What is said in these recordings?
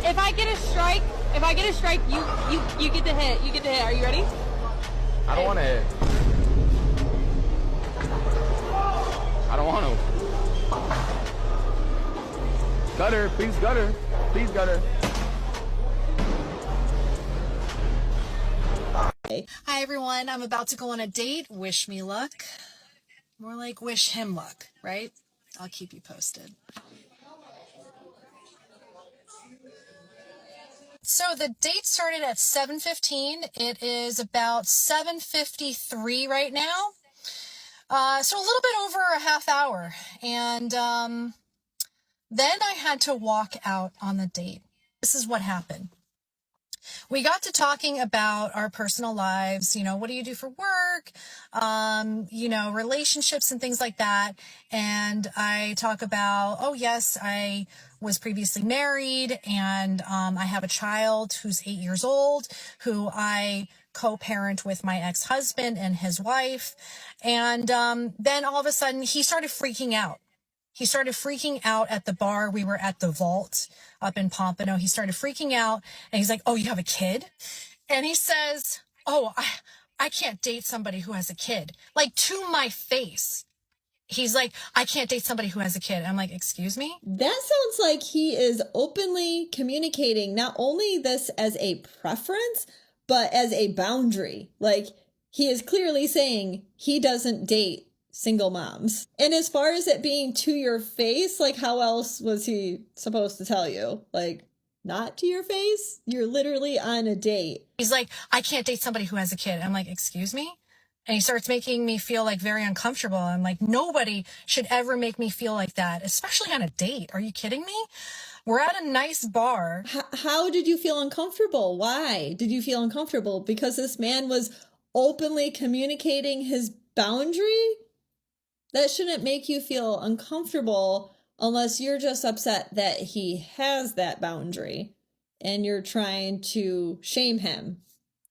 if I get a strike, you get to hit. You get to hit. Are you ready? I don't want to hit. I don't want to. Gutter, please gutter. Please gutter. Hi everyone, I'm about to go on a date. Wish me luck. More like wish him luck, right? I'll keep you posted. So the date started at 7:15. It is about 7:53 right now. So a little bit over a half hour. And then I had to walk out on the date. This is what happened. We got to talking about our personal lives, you know, what do you do for work, you know, relationships and things like that. And I talk about, oh, yes, I was previously married and I have a child who's 8 years old, who I co-parent with my ex-husband and his wife. And then all of a sudden he started freaking out. He started freaking out at the bar. We were at the Vault up in Pompano. He started freaking out and he's like, oh, you have a kid? And he says, oh, I can't date somebody who has a kid. Like, to my face. He's like, I can't date somebody who has a kid. I'm like, excuse me? That sounds like he is openly communicating not only this as a preference, but as a boundary. Like, he is clearly saying he doesn't date single moms. And as far as it being to your face, like, how else was he supposed to tell you? Like, not to your face? You're literally on a date. He's like, I can't date somebody who has a kid. I'm like, excuse me? And he starts making me feel like very uncomfortable. I'm like, nobody should ever make me feel like that, especially on a date. Are you kidding me? We're at a nice bar. How did you feel uncomfortable? Why did you feel uncomfortable? Because this man was openly communicating his boundary? That shouldn't make you feel uncomfortable unless you're just upset that he has that boundary and you're trying to shame him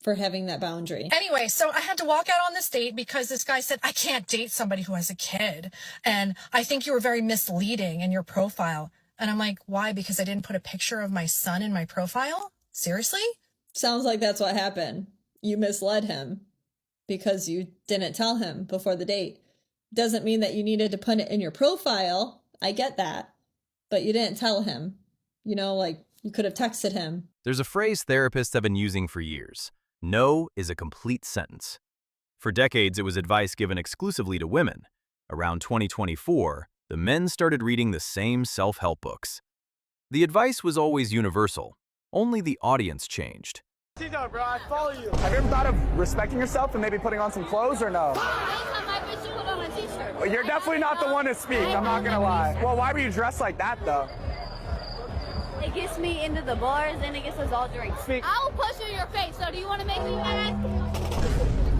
for having that boundary. Anyway, so I had to walk out on this date because this guy said, I can't date somebody who has a kid. And I think you were very misleading in your profile. And I'm like, why? Because I didn't put a picture of my son in my profile? Seriously? Sounds like that's what happened. You misled him because you didn't tell him before the date. Doesn't mean that you needed to put it in your profile. I get that. But you didn't tell him. You know, like, you could have texted him. There's a phrase therapists have been using for years. No is a complete sentence. For decades, it was advice given exclusively to women. Around 2024, the men started reading the same self-help books. The advice was always universal. Only the audience changed. Bro, I follow you. Have you ever thought of respecting yourself and maybe putting on some clothes or no? Well, you're definitely not the one to speak, I'm not gonna lie. Well, why were you dressed like that though? It gets me into the bars and it gets us all drinks. I will push you in your face, so do you want to make me mad?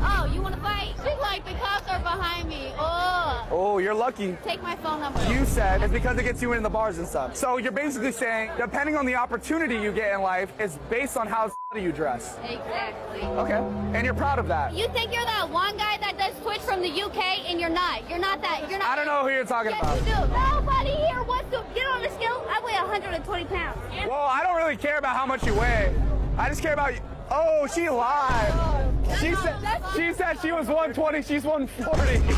Oh, you want to fight? Like, the cops are behind me. Oh, you're lucky. Take my phone number. You said it's because it gets you in the bars and stuff. So you're basically saying, depending on the opportunity you get in life, it's based on how you dress. Exactly. Okay, and you're proud of that. You think you're that one guy that does Twitch from the UK, and you're not. You're not that. You're not. I don't know who you're talking about. Yes, you do. Nobody here wants to get on the scale. I weigh 120 pounds. Well, I don't really care about how much you weigh. I just care about you. Oh, she lied. She said she was 120, she's 140.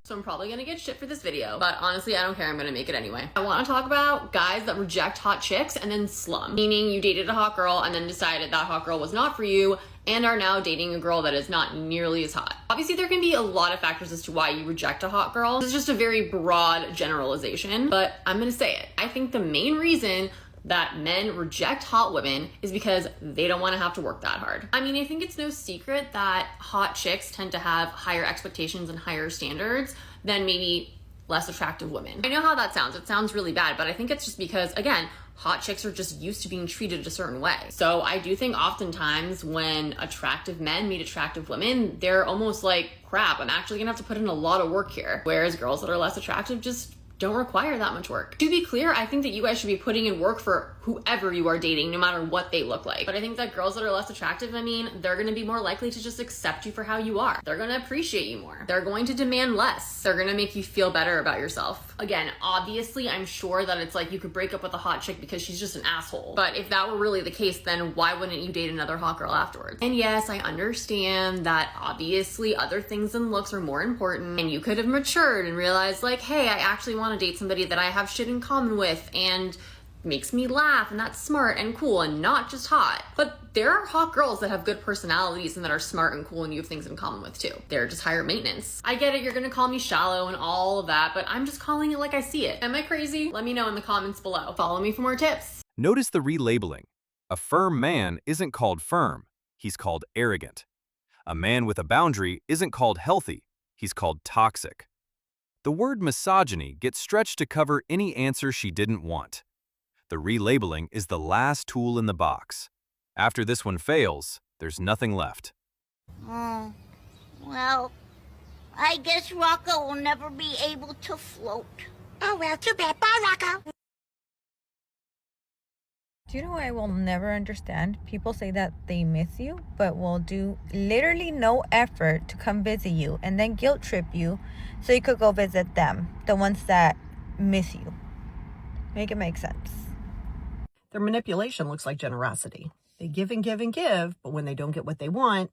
So I'm probably gonna get shit for this video, but honestly, I don't care, I'm gonna make it anyway. I wanna talk about guys that reject hot chicks and then slum. Meaning you dated a hot girl and then decided that hot girl was not for you and are now dating a girl that is not nearly as hot. Obviously, there can be a lot of factors as to why you reject a hot girl. This is just a very broad generalization, but I'm gonna say it. I think the main reason that men reject hot women is because they don't want to have to work that hard. I mean, I think it's no secret that hot chicks tend to have higher expectations and higher standards than maybe less attractive women. I know how that sounds. It sounds really bad, but I think it's just because, again, hot chicks are just used to being treated a certain way. So I do think oftentimes when attractive men meet attractive women, they're almost like, crap, I'm actually gonna have to put in a lot of work here. Whereas girls that are less attractive just don't require that much work. To be clear, I think that you guys should be putting in work for whoever you are dating, no matter what they look like. But I think that girls that are less attractive, I mean, they're gonna be more likely to just accept you for how you are. They're gonna appreciate you more. They're going to demand less. They're gonna make you feel better about yourself. Again, obviously, I'm sure that it's like you could break up with a hot chick because she's just an asshole. But if that were really the case, then why wouldn't you date another hot girl afterwards? And yes, I understand that obviously other things than looks are more important, and you could have matured and realized like, hey, I actually want to date somebody that I have shit in common with and makes me laugh, and that's smart and cool and not just hot. But there are hot girls that have good personalities and that are smart and cool and you have things in common with too. They're just higher maintenance. I get it, you're gonna call me shallow and all of that, but I'm just calling it like I see it. Am I crazy? Let me know in the comments below. Follow me for more tips. Notice the relabeling. A firm man isn't called firm, he's called arrogant. A man with a boundary isn't called healthy, he's called toxic. The word misogyny gets stretched to cover any answer she didn't want. The relabeling is the last tool in the box. After this one fails, there's nothing left. Well, I guess Rocco will never be able to float. Oh, well, too bad. Bye, Rocco. Do you know what I will never understand? People say that they miss you, but will do literally no effort to come visit you and then guilt trip you so you could go visit them, the ones that miss you. Make it make sense. Their manipulation looks like generosity. They give and give and give, but when they don't get what they want,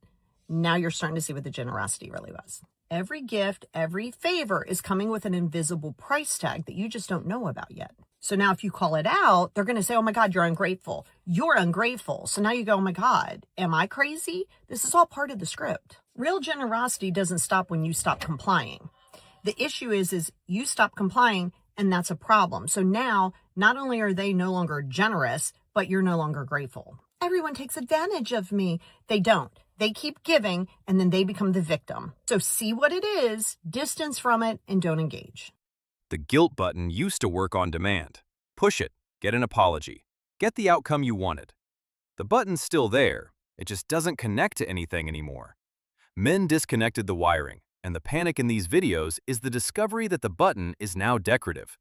now you're starting to see what the generosity really was. Every gift, every favor is coming with an invisible price tag that you just don't know about yet. So now if you call it out, they're going to say, oh my God, you're ungrateful. You're ungrateful. So now you go, oh my God, am I crazy? This is all part of the script. Real generosity doesn't stop when you stop complying. The issue is you stop complying, and that's a problem. So now, not only are they no longer generous, but you're no longer grateful. Everyone takes advantage of me. They don't. They keep giving, and then they become the victim. So see what it is, distance from it, and don't engage. The guilt button used to work on demand. Push it, get an apology, get the outcome you wanted. The button's still there, it just doesn't connect to anything anymore. Men disconnected the wiring, and the panic in these videos is the discovery that the button is now decorative.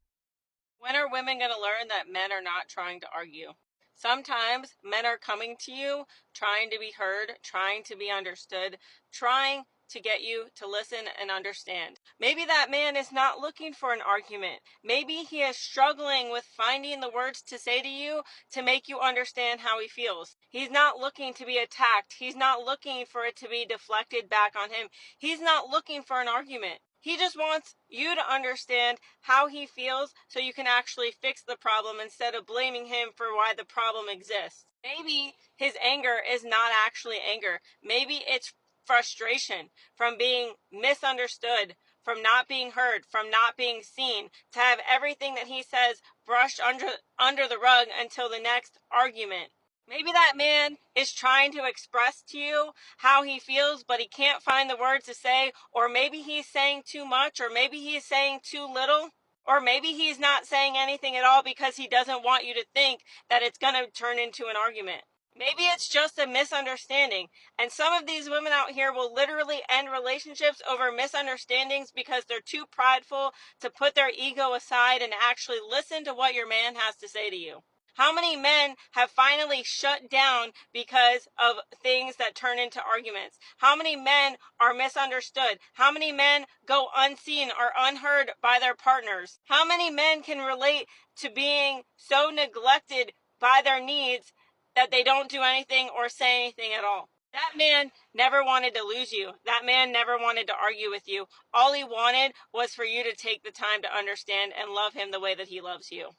When are women going to learn that men are not trying to argue? Sometimes men are coming to you, trying to be heard, trying to be understood, trying to get you to listen and understand. Maybe that man is not looking for an argument. Maybe he is struggling with finding the words to say to you to make you understand how he feels. He's not looking to be attacked. He's not looking for it to be deflected back on him. He's not looking for an argument. He just wants you to understand how he feels so you can actually fix the problem instead of blaming him for why the problem exists. Maybe his anger is not actually anger. Maybe it's frustration from being misunderstood, from not being heard, from not being seen, to have everything that he says brushed under the rug until the next argument. Maybe that man is trying to express to you how he feels, but he can't find the words to say, or maybe he's saying too much, or maybe he's saying too little, or maybe he's not saying anything at all because he doesn't want you to think that it's going to turn into an argument. Maybe it's just a misunderstanding, and some of these women out here will literally end relationships over misunderstandings because they're too prideful to put their ego aside and actually listen to what your man has to say to you. How many men have finally shut down because of things that turn into arguments? How many men are misunderstood? How many men go unseen or unheard by their partners? How many men can relate to being so neglected by their needs that they don't do anything or say anything at all? That man never wanted to lose you. That man never wanted to argue with you. All he wanted was for you to take the time to understand and love him the way that he loves you.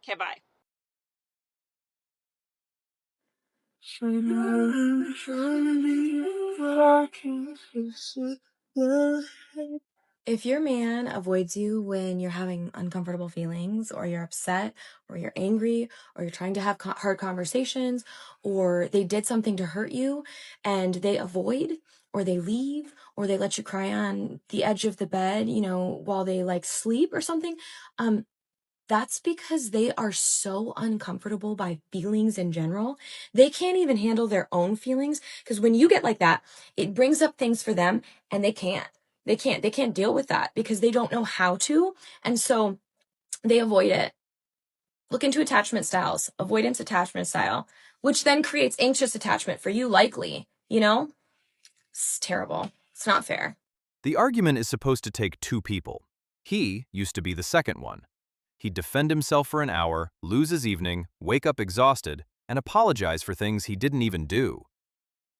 Okay, bye. If your man avoids you when you're having uncomfortable feelings, or you're upset, or you're angry, or you're trying to have hard conversations, or they did something to hurt you and they avoid, or they leave, or they let you cry on the edge of the bed, while they sleep or something, that's because they are so uncomfortable by feelings in general. They can't even handle their own feelings, because when you get like that, it brings up things for them and they can't. They can't deal with that because they don't know how to. And so they avoid it. Look into attachment styles, avoidance attachment style, which then creates anxious attachment for you, likely, you know? It's terrible. It's not fair. The argument is supposed to take two people. He used to be the second one. He'd defend himself for an hour, lose his evening, wake up exhausted, and apologize for things he didn't even do.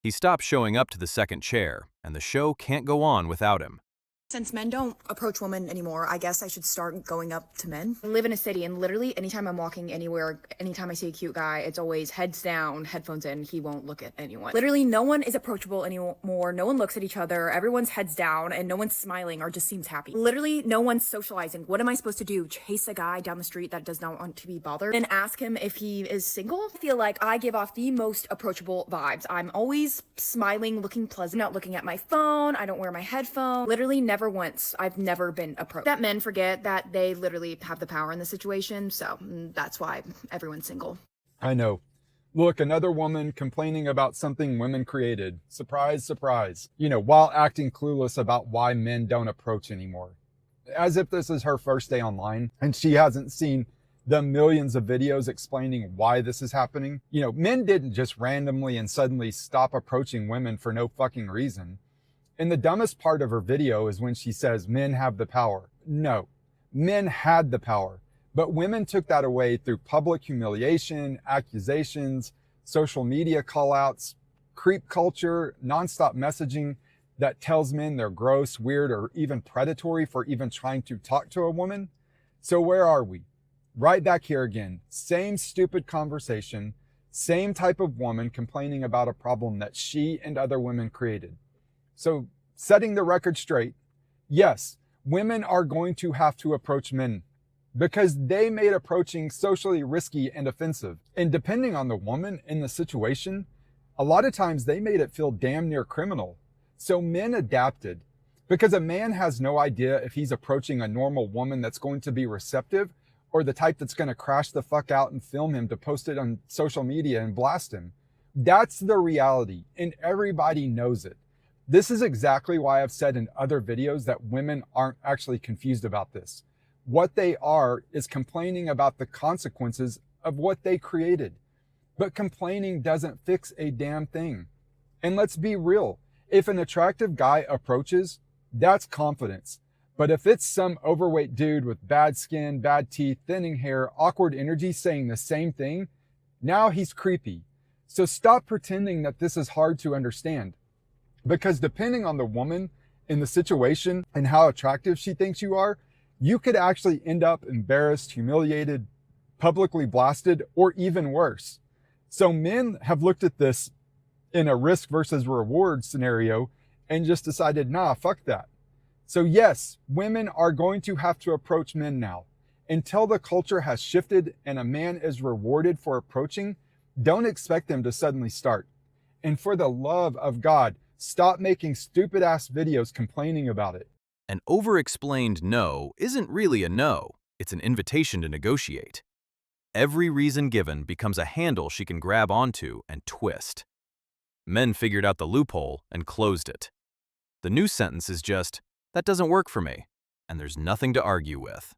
He stopped showing up to the second chair, and the show can't go on without him. Since men don't approach women anymore, I guess I should start going up to men. I live in a city, and literally anytime I'm walking anywhere, anytime I see a cute guy, it's always heads down, headphones in, he won't look at anyone. Literally no one is approachable anymore, no one looks at each other, everyone's heads down, and no one's smiling or just seems happy. Literally no one's socializing. What am I supposed to do? Chase a guy down the street that does not want to be bothered and ask him if he is single? I feel like I give off the most approachable vibes. I'm always smiling, looking pleasant, not looking at my phone, I don't wear my headphones. Literally never once. I've never been approached. That men forget that they literally have the power in the situation, so that's why everyone's single. I know. Look, another woman complaining about something women created. Surprise, surprise. You know, while acting clueless about why men don't approach anymore. As if this is her first day online and she hasn't seen the millions of videos explaining why this is happening. You know, men didn't just randomly and suddenly stop approaching women for no fucking reason. And the dumbest part of her video is when she says men have the power. No, men had the power, but women took that away through public humiliation, accusations, social media callouts, creep culture, nonstop messaging that tells men they're gross, weird, or even predatory for even trying to talk to a woman. So where are we? Right back here again. Same stupid conversation, same type of woman complaining about a problem that she and other women created. So setting the record straight, yes, women are going to have to approach men because they made approaching socially risky and offensive. And depending on the woman in the situation, a lot of times they made it feel damn near criminal. So men adapted because a man has no idea if he's approaching a normal woman that's going to be receptive or the type that's going to crash the fuck out and film him to post it on social media and blast him. That's the reality, and everybody knows it. This is exactly why I've said in other videos that women aren't actually confused about this. What they are is complaining about the consequences of what they created. But complaining doesn't fix a damn thing. And let's be real. If an attractive guy approaches, that's confidence. But if it's some overweight dude with bad skin, bad teeth, thinning hair, awkward energy saying the same thing, now he's creepy. So stop pretending that this is hard to understand. Because depending on the woman in the situation and how attractive she thinks you are, you could actually end up embarrassed, humiliated, publicly blasted, or even worse. So men have looked at this in a risk versus reward scenario and just decided, nah, fuck that. So yes, women are going to have to approach men now. Until the culture has shifted and a man is rewarded for approaching, don't expect them to suddenly start. And for the love of God, stop making stupid-ass videos complaining about it. An over-explained no isn't really a no, it's an invitation to negotiate. Every reason given becomes a handle she can grab onto and twist. Men figured out the loophole and closed it. The new sentence is just, that doesn't work for me, and there's nothing to argue with.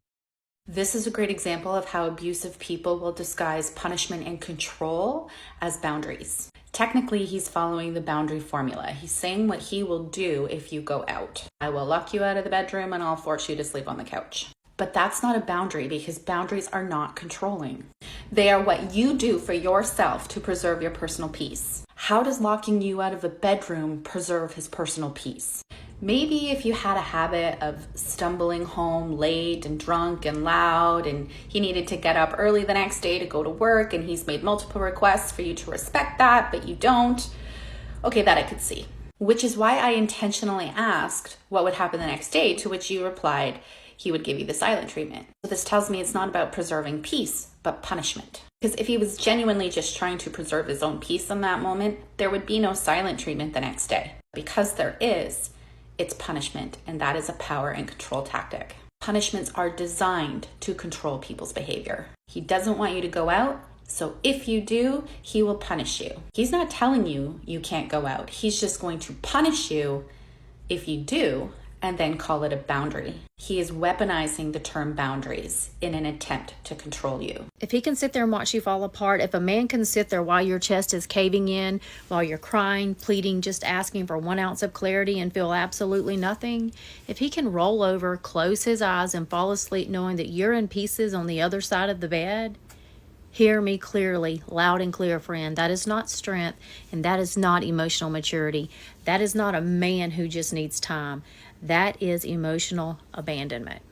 This is a great example of how abusive people will disguise punishment and control as boundaries. Technically, he's following the boundary formula. He's saying what he will do if you go out. I will lock you out of the bedroom and I'll force you to sleep on the couch. But that's not a boundary because boundaries are not controlling. They are what you do for yourself to preserve your personal peace. How does locking you out of the bedroom preserve his personal peace? Maybe if you had a habit of stumbling home late and drunk and loud and he needed to get up early the next day to go to work and he's made multiple requests for you to respect that, but you don't. Okay, that I could see. Which is why I intentionally asked what would happen the next day, to which you replied he would give you the silent treatment. So this tells me it's not about preserving peace, but punishment. Because if he was genuinely just trying to preserve his own peace in that moment, there would be no silent treatment the next day. Because there is, it's punishment, and that is a power and control tactic. Punishments are designed to control people's behavior. He doesn't want you to go out, so if you do, he will punish you. He's not telling you you can't go out. He's just going to punish you if you do, and then call it a boundary. He is weaponizing the term boundaries in an attempt to control you. If he can sit there and watch you fall apart, if a man can sit there while your chest is caving in, while you're crying, pleading, just asking for 1 ounce of clarity and feel absolutely nothing, if he can roll over, close his eyes, and fall asleep knowing that you're in pieces on the other side of the bed, hear me clearly, loud and clear, friend. That is not strength, and that is not emotional maturity. That is not a man who just needs time. That is emotional abandonment.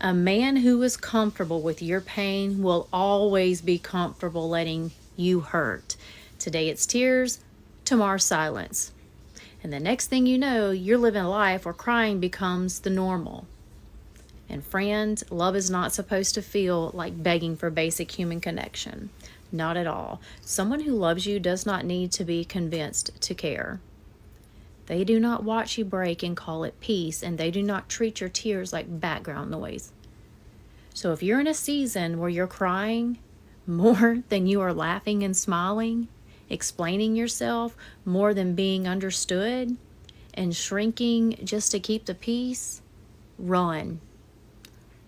A man who is comfortable with your pain will always be comfortable letting you hurt. Today it's tears, tomorrow silence. And the next thing you know, you're living a life where crying becomes the normal. And friend, love is not supposed to feel like begging for basic human connection. Not at all. Someone who loves you does not need to be convinced to care. They do not watch you break and call it peace, and they do not treat your tears like background noise. So if you're in a season where you're crying more than you are laughing and smiling, explaining yourself more than being understood, and shrinking just to keep the peace, run.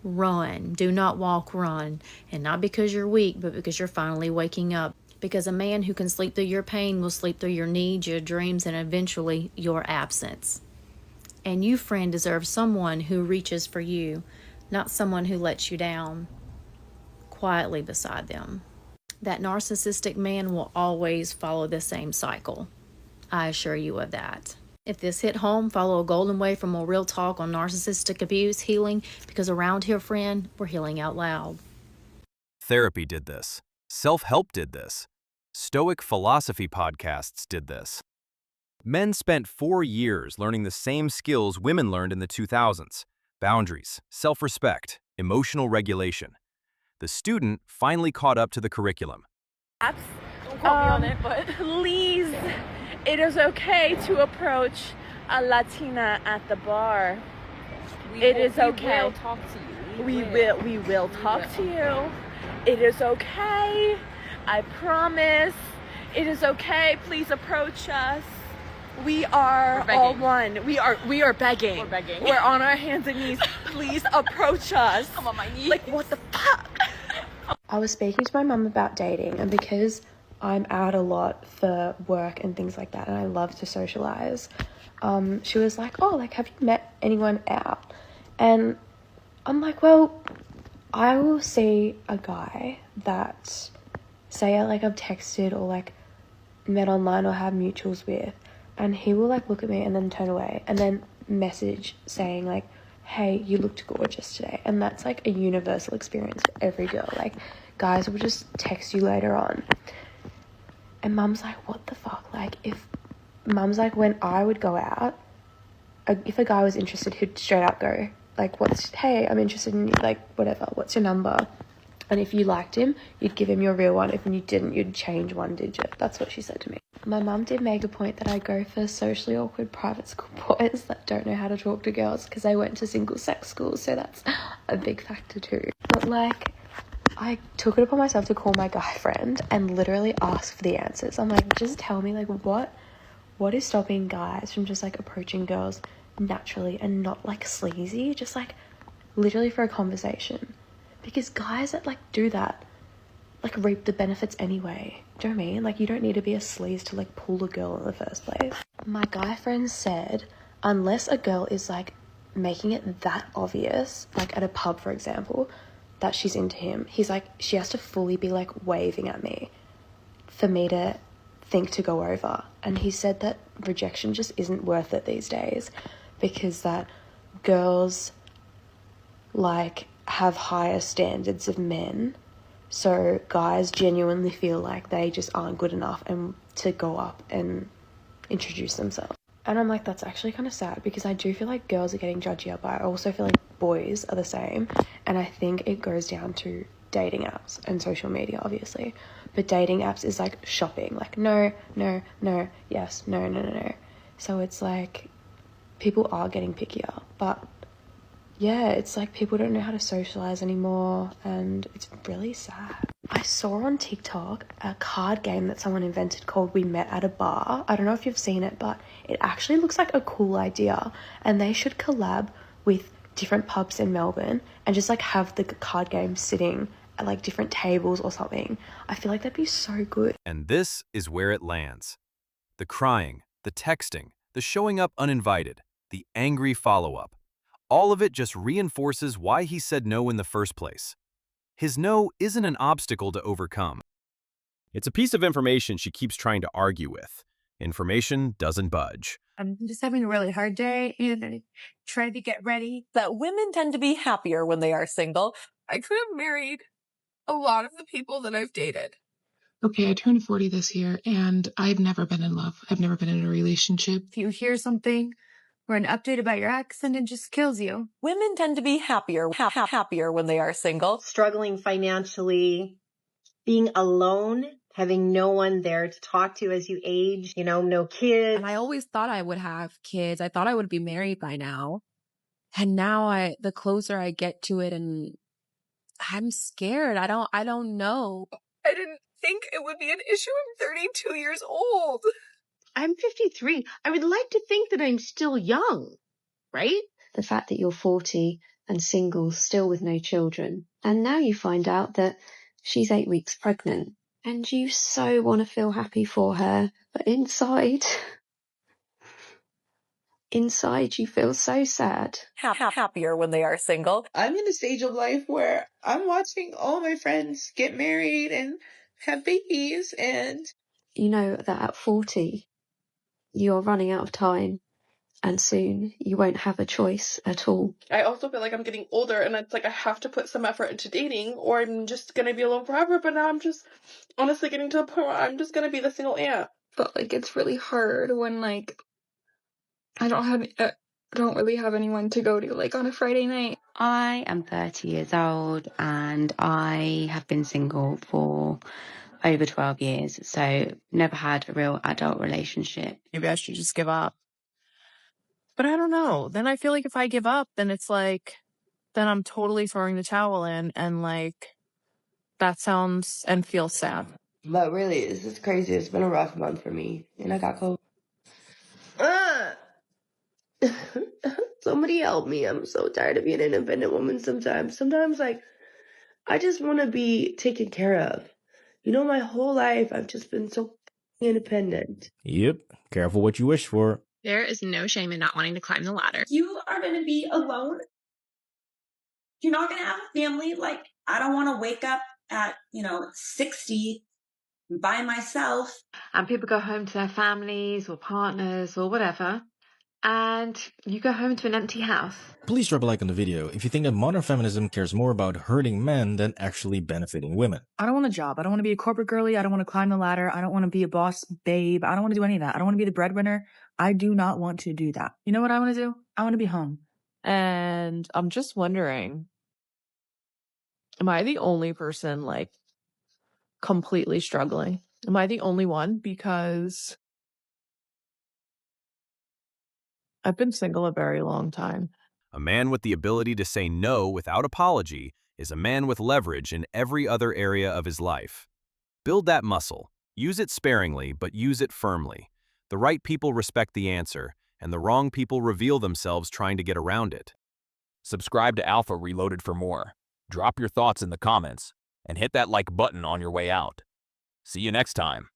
Run. Do not walk, run. And not because you're weak, but because you're finally waking up. Because a man who can sleep through your pain will sleep through your needs, your dreams, and eventually your absence. And you, friend, deserve someone who reaches for you, not someone who lets you down quietly beside them. That narcissistic man will always follow the same cycle. I assure you of that. If this hit home, follow a golden way for more real talk on narcissistic abuse, healing, because around here, friend, we're healing out loud. Therapy did this. Self-help did this. Stoic philosophy podcasts did this. Men spent 4 years learning the same skills women learned in the 2000s: boundaries, self-respect, emotional regulation. The student finally caught up to the curriculum. Don't quote me on it, but please, it is okay to approach a Latina at the bar. It is okay. We will talk to you. We will talk to you. It is okay. I promise. It is okay. Please approach us. We are all one. We are begging. We're begging. We're on our hands and knees. Please approach us. I'm on my knees. Like, what the fuck? I was speaking to my mum about dating, and because I'm out a lot for work and things like that, and I love to socialize, she was like, oh, like, have you met anyone out? And I'm like, well, I will see a guy that, say, I've texted or, like, met online or have mutuals with, and he will, like, look at me and then turn away and then message saying, like, hey, you looked gorgeous today. And that's, like, a universal experience for every girl. Like, guys will just text you later on. And mum's like, what the fuck? Like, mum's like, when I would go out, if a guy was interested, he'd straight up go, like, hey, I'm interested in you, like, whatever, what's your number? And if you liked him, you'd give him your real one. If you didn't, you'd change 1 digit. That's what she said to me. My mum did make a point that I go for socially awkward private school boys that don't know how to talk to girls because I went to single sex schools, so that's a big factor too. But, like, I took it upon myself to call my guy friend and literally ask for the answers. I'm like, just tell me, like, what is stopping guys from just, like, approaching girls naturally and not, like, sleazy, just, like, literally for a conversation? Because guys that, like, do that, like, reap the benefits anyway. Do you know what I mean? Like, you don't need to be a sleaze to, like, pull a girl in the first place. My guy friend said, unless a girl is, like, making it that obvious, like, at a pub, for example, that she's into him, he's like, she has to fully be, like, waving at me for me to think to go over. And he said that rejection just isn't worth it these days because that girls, like, have higher standards of men, so guys genuinely feel like they just aren't good enough and to go up and introduce themselves. And I'm like, that's actually kind of sad because I do feel like girls are getting judgier, but I also feel like boys are the same. And I think it goes down to dating apps and social media, obviously. But dating apps is like shopping, like no, yes, no. So it's like people are getting pickier, but yeah, it's like people don't know how to socialize anymore, and it's really sad. I saw on TikTok a card game that someone invented called We Met at a Bar. I don't know if you've seen it, but it actually looks like a cool idea, and they should collab with different pubs in Melbourne and just like have the card game sitting at like different tables or something. I feel like that'd be so good. And this is where it lands. The crying, the texting, the showing up uninvited, the angry follow-up. All of it just reinforces why he said no in the first place. His no isn't an obstacle to overcome. It's a piece of information she keeps trying to argue with. Information doesn't budge. I'm just having a really hard day and I try to get ready. That women tend to be happier when they are single. I could have married a lot of the people that I've dated. Okay, I turned 40 this year and I've never been in love. I've never been in a relationship. If you hear something or an update about your ex and it just kills you. Women tend to be happier when they are single. Struggling financially, being alone, having no one there to talk to as you age, you know, no kids. And I always thought I would have kids. I thought I would be married by now. And now the closer I get to it, and I'm scared. I don't know. I didn't think it would be an issue. I'm 32 years old. I'm 53. I would like to think that I'm still young, right? The fact that you're 40 and single, still with no children. And now you find out that she's 8 weeks pregnant. And you so want to feel happy for her. But inside you feel so sad. Happier when they are single. I'm in a stage of life where I'm watching all my friends get married and have babies, and you know that at 40, you're running out of time. And soon you won't have a choice at all. I also feel like I'm getting older and it's like I have to put some effort into dating or I'm just going to be alone forever. But now I'm just honestly getting to the point where I'm just going to be the single aunt. But like it's really hard when like I don't really have anyone to go to like on a Friday night. I am 30 years old and I have been single for over 12 years. So never had a real adult relationship. Maybe I should just give up. But I don't know. Then I feel like if I give up, then it's like, then I'm totally throwing the towel in, and like, that sounds and feels sad. But really, it's just crazy. It's been a rough month for me, and I got COVID. Somebody help me. I'm so tired of being an independent woman sometimes. Sometimes, like, I just want to be taken care of. You know, my whole life, I've just been so independent. Yep. Careful what you wish for. There is no shame in not wanting to climb the ladder. You are going to be alone. You're not going to have a family. Like, I don't want to wake up at, 60 by myself. And people go home to their families or partners or whatever. And you go home to an empty house. Please drop a like on the video if you think that modern feminism cares more about hurting men than actually benefiting women. I don't want a job. I don't want to be a corporate girly. I don't want to climb the ladder. I don't want to be a boss babe. I don't want to do any of that. I don't want to be the breadwinner. I do not want to do that. You know what I want to do? I want to be home. And I'm just wondering, am I the only person like completely struggling? Am I the only one? Because I've been single a very long time. A man with the ability to say no without apology is a man with leverage in every other area of his life. Build that muscle. Use it sparingly, but use it firmly. The right people respect the answer, and the wrong people reveal themselves trying to get around it. Subscribe to Alpha Reloaded for more. Drop your thoughts in the comments, and hit that like button on your way out. See you next time.